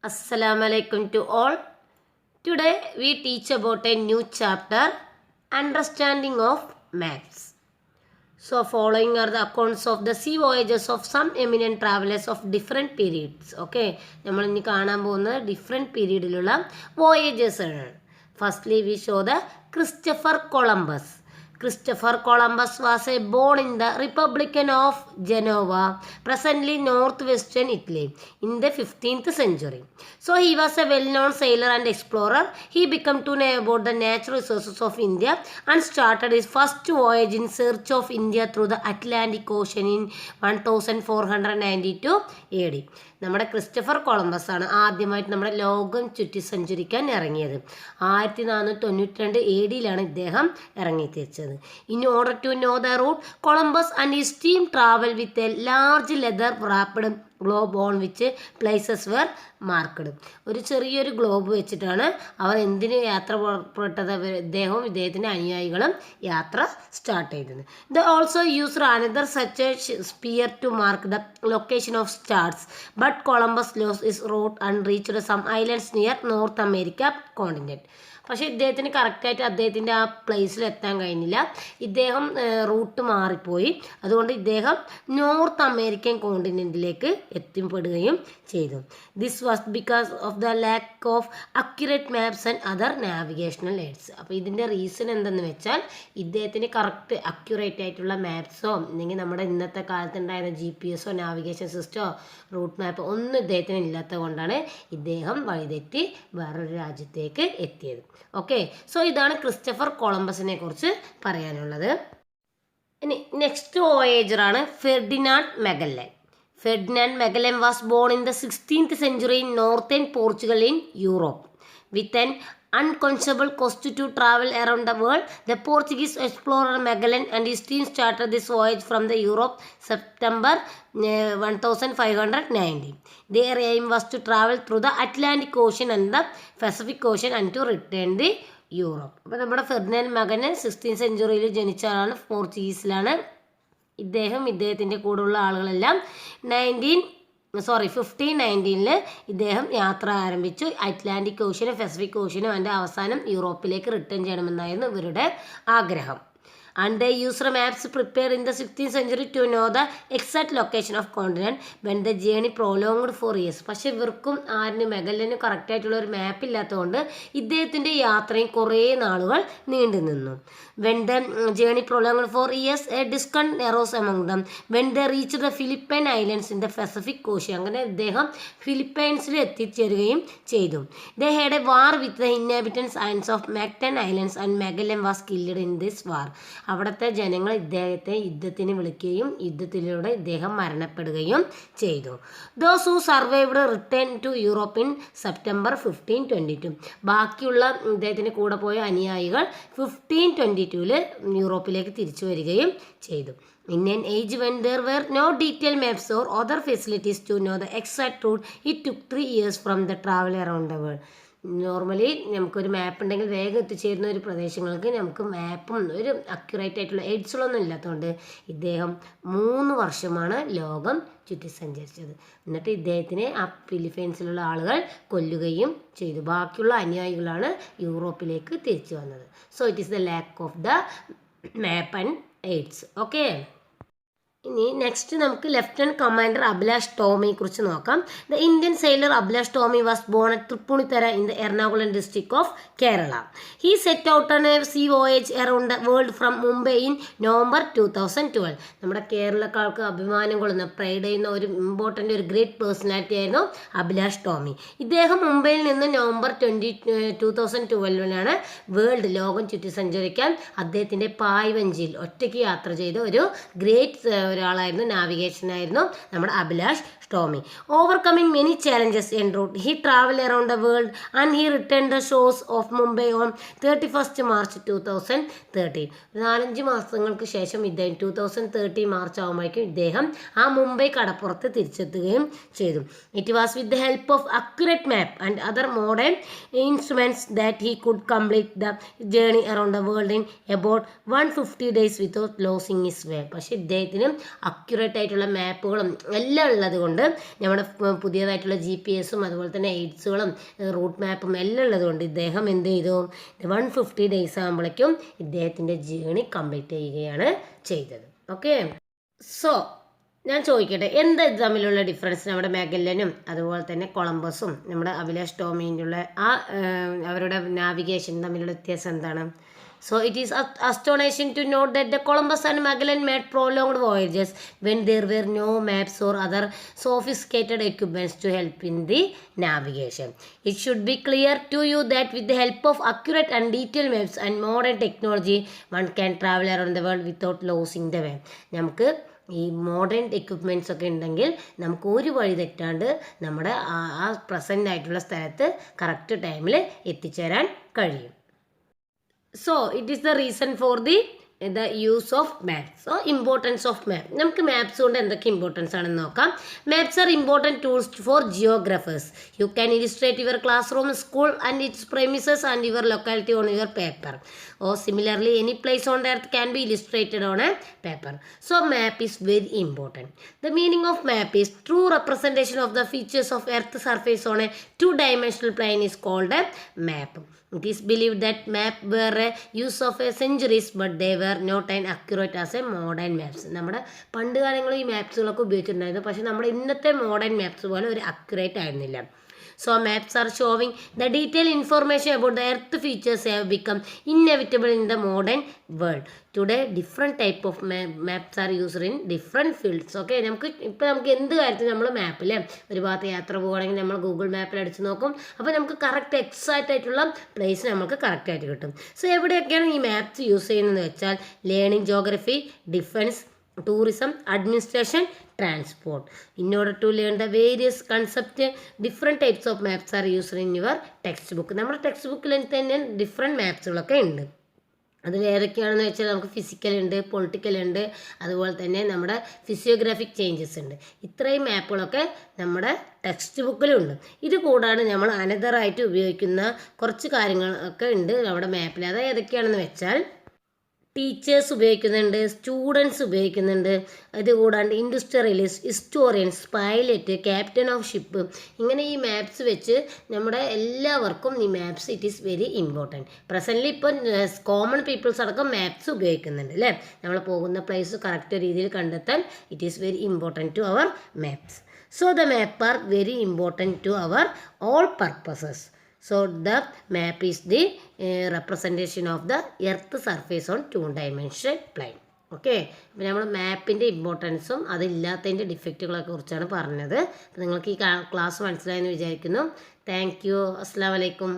Assalamu alaikum to all. Today we teach about a new chapter, Understanding of Maps. So following are the accounts of the sea voyages of some eminent travelers of different periods. Okay, നമ്മൾ ഇനി കാണാൻ പോകുന്നത് different പീരീഡിലുള്ള voyages ആണ്. Firstly we show the Christopher Columbus. Christopher Columbus was born in the Republic of Genoa, presently northwestern Italy, in the 15th century. So he was a well-known sailor and explorer. He became to know about the natural resources of India and started his first voyage in search of India through the Atlantic Ocean in 1492 AD. നമ്മുടെ Christopher Columbus ആണ് ആദ്യമായിട്ട് നമ്മുടെ ലോകം ചുറ്റി സഞ്ചരിക്കാൻ ഇറങ്ങിയത്. 1492 AD ഇദ്ദേഹം ഇറങ്ങിത്തിരിച്ചത്. In order to know the route, Columbus and his team travel with a large leather rapid globe on which places were marked. ഒരു ചെറിയൊരു ഗ്ലോബ് വെച്ചിട്ടാണ് അവർ എന്തിന് യാത്ര പുറപ്പെട്ടത്. ഇദ്ദേഹത്തിൻ്റെ അനുയായികളും യാത്ര സ്റ്റാർട്ട് ചെയ്തത്. The also use another such a sphere to mark the location of stars, but Columbus lost his route and reached some islands near North America continent. പക്ഷേ ഇദ്ദേഹത്തിന് കറക്റ്റായിട്ട് അദ്ദേഹത്തിൻ്റെ ആ പ്ലേസിൽ എത്താൻ കഴിഞ്ഞില്ല. ഇദ്ദേഹം റൂട്ട് മാറിപ്പോയി. അതുകൊണ്ട് ഇദ്ദേഹം നോർത്ത് അമേരിക്കൻ കോണ്ടിനെൻറ്റിലേക്ക് എത്തിപ്പെടുകയും ചെയ്തു. This was because of the lack of accurate maps and other navigational AIDS. അപ്പോൾ ഇതിൻ്റെ റീസൺ എന്തെന്ന് വെച്ചാൽ ഇദ്ദേഹത്തിന് കറക്റ്റ് അക്യുറേറ്റ് ആയിട്ടുള്ള മാപ്സോ അല്ലെങ്കിൽ നമ്മുടെ ഇന്നത്തെ കാലത്ത് ഉണ്ടായിരുന്ന GPS നാവിഗേഷൻ സിസ്റ്റമോ റൂട്ട് മാപ്പ് ഒന്നും ഇദ്ദേഹത്തിന് ഇല്ലാത്തത് കൊണ്ടാണ് ഇദ്ദേഹം വഴിതെറ്റി വേറൊരു രാജ്യത്തേക്ക് എത്തിയത്. ഓക്കെ, സോ ഇതാണ് ക്രിസ്റ്റഫർ കൊളംബസിനെ കുറിച്ച് പറയാനുള്ളത്. ഇനി നെക്സ്റ്റ് വോയേജറാണ് Ferdinand Magellan. Ferdinand Magellan was born in the 16th century in northern Portugal in Europe. With an unquenchable quest to travel around the world, the Portuguese explorer Magellan and his team started this voyage from the Europe September 1590. Their aim was to travel through the Atlantic Ocean and the Pacific Ocean and to return the Europe. അപ്പോൾ നമ്മുടെ Ferdinand Magellan 16th സെഞ്ച്വറിയിൽ ജനിച്ച ആളാണ്. പോർച്ചുഗീസിലാണ്. ഇദ്ദേഹത്തിൻ്റെ കൂടെയുള്ള ആളുകളെല്ലാം 1519 ഇദ്ദേഹം യാത്ര ആരംഭിച്ചു. അറ്റ്ലാന്റിക് ഓഷ്യനും പസഫിക് ഓഷ്യനും അതിൻ്റെ അവസാനം യൂറോപ്പിലേക്ക് റിട്ടേൺ ചെയ്യണമെന്നായിരുന്നു ഇവരുടെ ആഗ്രഹം. And they used maps prepared in the 16th century to know the exact location of continent when the journey prolonged for years. പക്ഷേ ഇവർക്കും മെഗല്ലനും കറക്റ്റായിട്ടുള്ള ഒരു മാപ്പ് ഇല്ലാത്തതുകൊണ്ട് ഇദ്ദേഹത്തിൻ്റെ യാത്രയും കുറേ നാളുകൾ നീണ്ടു നിന്നു. When the journey prolonged for years, a discount arose among them when they reached the Philippine Islands in the Pacific Ocean. അങ്ങനെ ഇദ്ദേഹം ഫിലിപ്പൈൻസിൽ എത്തിച്ചേരുകയും ചെയ്തു. They had a war with the inhabitants of Mactan Islands and Magellan was killed in this war. അവിടുത്തെ ജനങ്ങൾ ഇദ്ദേഹത്തെ യുദ്ധത്തിന് വിളിക്കുകയും യുദ്ധത്തിലൂടെ ഇദ്ദേഹം മരണപ്പെടുകയും ചെയ്തു. Those who survived return to Europe in September 1522. ബാക്കിയുള്ള ഇദ്ദേഹത്തിന് കൂടെ പോയ അനുയായികൾ 1522 യൂറോപ്പിലേക്ക് തിരിച്ചു വരികയും ചെയ്തു. In an age when there were no detailed maps or other facilities to know the exact route, it took 3 years from the travel around the world. Normally നമുക്കൊരു മാപ്പ് ഉണ്ടെങ്കിൽ വേഗം എത്തിച്ചേരുന്ന ഒരു പ്രദേശങ്ങൾക്ക് നമുക്ക് മാപ്പും ഒരു അക്യുറേറ്റ് ആയിട്ടുള്ള എയ്ഡ്സുകളൊന്നും ഇല്ലാത്തതുകൊണ്ട് ഇദ്ദേഹം 3 വർഷമാണ് ലോകം ചുറ്റി സഞ്ചരിച്ചത്. എന്നിട്ട് ഇദ്ദേഹത്തിനെ ആ ഫിലിപ്പൈൻസിലുള്ള ആളുകൾ കൊല്ലുകയും ചെയ്തു. ബാക്കിയുള്ള അനുയായികളാണ് യൂറോപ്പിലേക്ക് തിരിച്ചു വന്നത്. So it is the lack of the map and aids. Okay, ഇനി നെക്സ്റ്റ് നമുക്ക് ലെഫ്റ്റനന്റ് കമാൻഡർ അഭിലാഷ് ടോമിയെ കുറിച്ച് നോക്കാം. The Indian sailor Abhilash Tomy was born at Tripunithura in the Ernakulam district of Kerala. He set out on a sea voyage around the world from Mumbai in November 2012. നമ്മുടെ കേരളക്കാർക്ക് അഭിമാനം കൊള്ളുന്ന pride ചെയ്യുന്ന ഒരു ഇമ്പോർട്ടൻ്റ് ഒരു ഗ്രേറ്റ് പേഴ്സണാലിറ്റി ആയിരുന്നു അഭിലാഷ് ടോമി. ഇദ്ദേഹം മുംബൈയിൽ നിന്ന് November 2012 വേൾഡ് ലോകം ചുറ്റി സഞ്ചരിക്കാൻ അദ്ദേഹത്തിൻ്റെ പായ്വഞ്ചിയിൽ ഒറ്റയ്ക്ക് യാത്ര ചെയ്ത ഒരു ഗ്രേറ്റ് ഒരാളായിരുന്നു, നാവിഗേഷനായിരുന്നു നമ്മുടെ Abhilash Tomy. Overcoming many challenges en route he travel around the world and he return the ഷോസ് of Mumbai on 31st March 2013. 4-5 മാസങ്ങൾക്ക് ശേഷം ഇദ്ദേഹം 2013 മാർച്ച് ആകുമ്പോഴേക്കും ഇദ്ദേഹം ആ മുംബൈ കടപ്പുറത്ത് തിരിച്ചെത്തുകയും ചെയ്തു. It was with the help of accurate map and other modern instruments that he could complete the journey around the world in about 150 days without losing his വേ. പക്ഷേ ഇദ്ദേഹത്തിന് അക്യുറേറ്റ് ആയിട്ടുള്ള മാപ്പുകളും എല്ലാം ഉള്ളത് കൊണ്ട് നമ്മുടെ പുതിയതായിട്ടുള്ള GPS അതുപോലെ തന്നെ എയ്ഡ്സുകളും റൂട്ട് മാപ്പും എല്ലാം ഉള്ളതുകൊണ്ട് ഇദ്ദേഹം എന്ത് ചെയ്തു 150 ഡേയ്സ് ആകുമ്പോഴേക്കും ഇദ്ദേഹത്തിൻ്റെ ജേണി കംപ്ലീറ്റ് ചെയ്യുകയാണ് ചെയ്തത്. ഓക്കെ, സോ ഞാൻ ചോദിക്കട്ടെ, എന്താ ഇത് തമ്മിലുള്ള ഡിഫറൻസ്? നമ്മുടെ മെഗല്ലനും അതുപോലെ തന്നെ കൊളംബസും നമ്മുടെ അഭിലാഷ് ടോമിയുള്ള അവരുടെ നാവിഗേഷൻ തമ്മിലുള്ള വ്യത്യാസം എന്താണ്? So it is astonishing to note that the Columbus and Magellan made prolonged voyages when there were no maps or other sophisticated equipments to help in the navigation. It should be clear to you that with the help of accurate and detailed maps and modern technology, one can travel around the world without losing the way. നമുക്ക് ഈ modern equipments ഒക്കെ ഉണ്ടെങ്കിൽ നമുക്ക് ഒരു വഴി തെറ്റാണ്ട് നമ്മുടെ ആ present ആയിട്ടുള്ള സ്ഥലത്ത് കറക്റ്റ് ടൈമിൽ എത്തിച്ചേരാൻ കഴിയും. So it is the reason for the use of maps. So importance of map. നമുക്ക് മാപ്സ് കൊണ്ട് എന്തൊക്കെ ഇമ്പോർട്ടൻസ് ആണെന്ന് നോക്കാം. Maps are important tools for geographers. You can illustrate your classroom, school and its premises and your locality on your paper. Or similarly, any place on the earth can be illustrated on a paper. So map is very important. The meaning of map is true representation of the features of earth's surface on a two-dimensional plane is called a map. It is believed that maps were a use of centuries, but they were not as accurate as a modern maps. നമ്മുടെ പണ്ട് കാലങ്ങളിൽ ഈ മാപ്സുകളൊക്കെ ഉപയോഗിച്ചിട്ടുണ്ടായിരുന്നു, പക്ഷേ നമ്മുടെ ഇന്നത്തെ modern maps പോലെ ഒരു accurate ആയിരുന്നില്ല. So maps are showing the detailed information about the earth features have become inevitable in the modern world. Today different type of maps are used in different fields. Okay, നമുക്ക് എന്ത് കാര്യത്തിൽ നമ്മൾ മാപ്പിൽ ഒരു ഭാഗത്ത് യാത്ര പോകുകയാണെങ്കിൽ നമ്മൾ ഗൂഗിൾ മാപ്പിൽ അടിച്ച് നോക്കും, അപ്പോൾ നമുക്ക് കറക്റ്റ് എക്സാക്റ്റ് ആയിട്ടുള്ള പ്ലേസ് നമുക്ക് കറക്റ്റായിട്ട് കിട്ടും. സോ എവിടെയൊക്കെയാണ് ഈ മാപ്സ് യൂസ് ചെയ്യുന്നതെന്ന് വെച്ചാൽ learning, geography, defence, tourism, administration, transport. In order to learn the various concepts, different types of maps are used in your textbook. നമ്മുടെ ടെക്സ്റ്റ് ബുക്കിൽ തന്നെ ഡിഫറെൻറ്റ് മാപ്സുകളൊക്കെ ഉണ്ട്. അതിൽ ഏതൊക്കെയാണെന്ന് വെച്ചാൽ നമുക്ക് ഫിസിക്കൽ ഉണ്ട്, പൊളിറ്റിക്കൽ ഉണ്ട്, അതുപോലെ തന്നെ നമ്മുടെ ഫിസിയോഗ്രാഫിക് ചേഞ്ചസ് ഉണ്ട്. ഇത്രയും മാപ്പുകളൊക്കെ നമ്മുടെ ടെക്സ്റ്റ് ബുക്കിലുണ്ട്. ഇത് കൂടാതെ നമ്മൾ അനദറായിട്ട് ഉപയോഗിക്കുന്ന കുറച്ച് കാര്യങ്ങളൊക്കെ ഉണ്ട് നമ്മുടെ മാപ്പിൽ. അത് ഏതൊക്കെയാണെന്ന് വെച്ചാൽ ടീച്ചേഴ്സ് ഉപയോഗിക്കുന്നുണ്ട്, സ്റ്റുഡൻസ് ഉപയോഗിക്കുന്നുണ്ട്, ഇത് കൂടാണ്ട് industrialist, historians, pilot, captain of ship, ഇങ്ങനെ ഈ മാപ്സ് വെച്ച് നമ്മുടെ എല്ലാവർക്കും ഈ maps it is very important. Presently ഇപ്പം കോമൺ പീപ്പിൾസ് അടക്കം മാപ്സ് ഉപയോഗിക്കുന്നുണ്ട് അല്ലേ. നമ്മൾ പോകുന്ന പ്ലേസ് കറക്റ്റ് രീതിയിൽ കണ്ടെത്താൻ it is very important to our maps. So the map are very important to our all purposes. So the map is the representation of the earth surface on two-dimensional plane. Okay, അപ്പോൾ നമ്മൾ മാപ്പിൻ്റെ ഇമ്പോർട്ടൻസും അതില്ലാത്തതിൻ്റെ ഡിഫക്റ്റുകളെ കുറിച്ചാണ് പറഞ്ഞത്. അപ്പോൾ നിങ്ങൾക്ക് ഈ class മനസ്സിലായെന്ന് വിചാരിക്കുന്നു. Thank you. അസ്സലാമു അലൈക്കും.